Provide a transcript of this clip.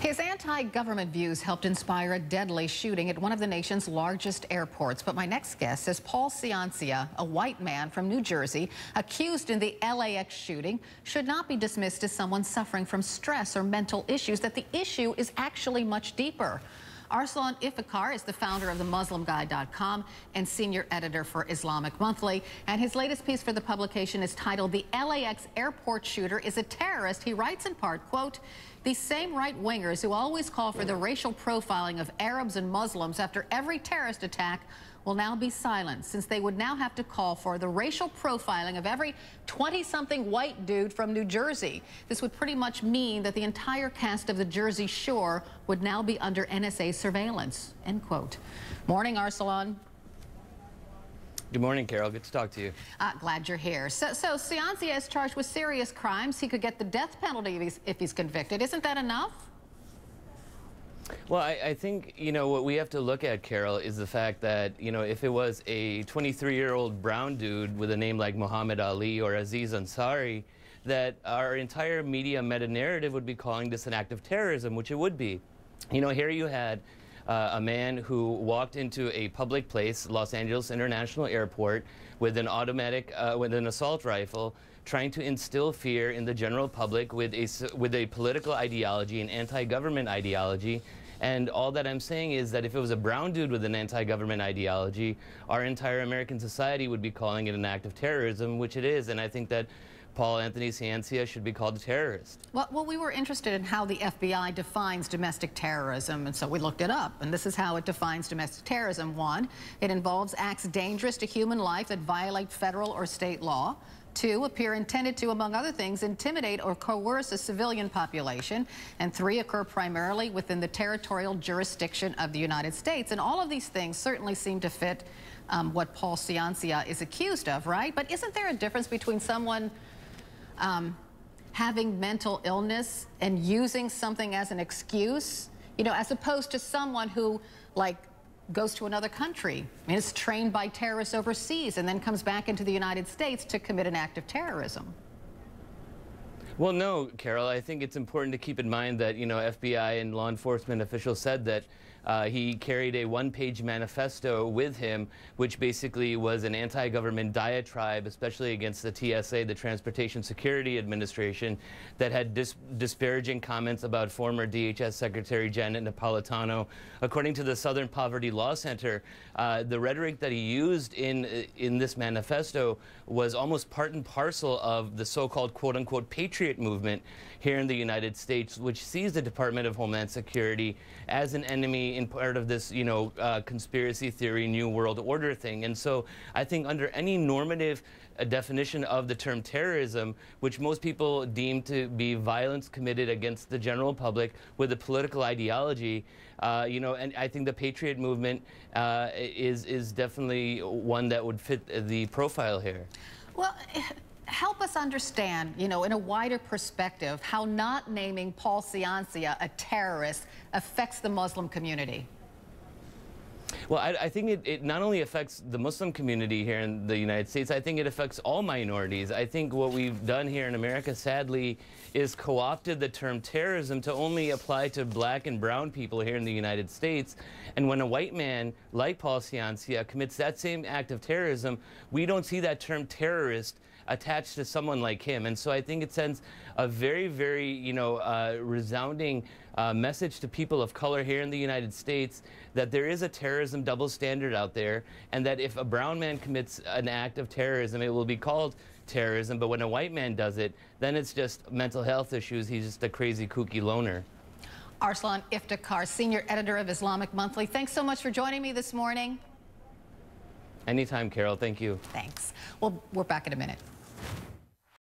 His anti-government views helped inspire a deadly shooting at one of the nation's largest airports. But my next guest says Paul Ciancia, a white man from New Jersey, accused in the LAX shooting, should not be dismissed as someone suffering from stress or mental issues, that the issue is actually much deeper. Arsalan Iftikhar is the founder of the MuslimGuide.com and senior editor for Islamic Monthly. And his latest piece for the publication is titled, "The LAX Airport Shooter is a Terrorist." He writes in part, quote, "These same right-wingers who always call for the racial profiling of Arabs and Muslims after every terrorist attack will now be silenced, since they would now have to call for the racial profiling of every 20-something white dude from New Jersey. This would pretty much mean that the entire cast of the Jersey Shore would now be under NSA surveillance," end quote. Morning, Arsalan. Good morning, Carol. Good to talk to you. Glad you're here. So Ciancia is charged with serious crimes. He could get the death penalty if he's convicted. Isn't that enough? Well, I think, what we have to look at, Carol, is the fact that, if it was a 23-year-old brown dude with a name like Muhammad Ali or Aziz Ansari, that our entire media meta-narrative would be calling this an act of terrorism, which it would be. Here you had a man who walked into a public place, Los Angeles International Airport, with an assault rifle, trying to instill fear in the general public with a political ideology, an anti-government ideology. And all that I'm saying is that if it was a brown dude with an anti-government ideology, our entire American society would be calling it an act of terrorism, which it is. And I think that Paul Anthony Ciancia should be called a terrorist. Well, we were interested in how the FBI defines domestic terrorism, and so we looked it up. And this is how it defines domestic terrorism. 1, it involves acts dangerous to human life that violate federal or state law. 2, appear intended to, among other things, intimidate or coerce a civilian population. And 3, occur primarily within the territorial jurisdiction of the United States. And all of these things certainly seem to fit what Paul Ciancia is accused of, right? But isn't there a difference between someone having mental illness and using something as an excuse, as opposed to someone who, goes to another country and is trained by terrorists overseas and then comes back into the United States to commit an act of terrorism? Well, no, Carol. I think it's important to keep in mind that, FBI and law enforcement officials said that he carried a one-page manifesto with him, which basically was an anti-government diatribe, especially against the TSA, the Transportation Security Administration, that had disparaging comments about former DHS Secretary Janet Napolitano. According to the Southern Poverty Law Center, the rhetoric that he used in this manifesto was almost part and parcel of the so-called quote-unquote patriot movement here in the United States, which sees the Department of Homeland Security as an enemy in part of this, conspiracy theory, New World Order thing. And so I think under any normative definition of the term terrorism, which most people deem to be violence committed against the general public with a political ideology, and I think the patriot movement is definitely one that would fit the profile here. Well, help us understand, in a wider perspective, how not naming Paul Ciancia a terrorist affects the Muslim community. Well, I think it not only affects the Muslim community here in the United States, I think it affects all minorities. I think what we've done here in America, sadly, is co-opted the term terrorism to only apply to black and brown people here in the United States. And when a white man like Paul Ciancia commits that same act of terrorism, we don't see that term terrorist attached to someone like him. And so I think it sends a very, very, resounding message to people of color here in the United States that there is a terrorism double standard out there, and that if a brown man commits an act of terrorism, it will be called terrorism. But when a white man does it, then it's just mental health issues. He's just a crazy, kooky loner. Arsalan Iftikhar, senior editor of Islamic Monthly, thanks so much for joining me this morning. Anytime, Carol. Thank you. Thanks. Well, we're back in a minute.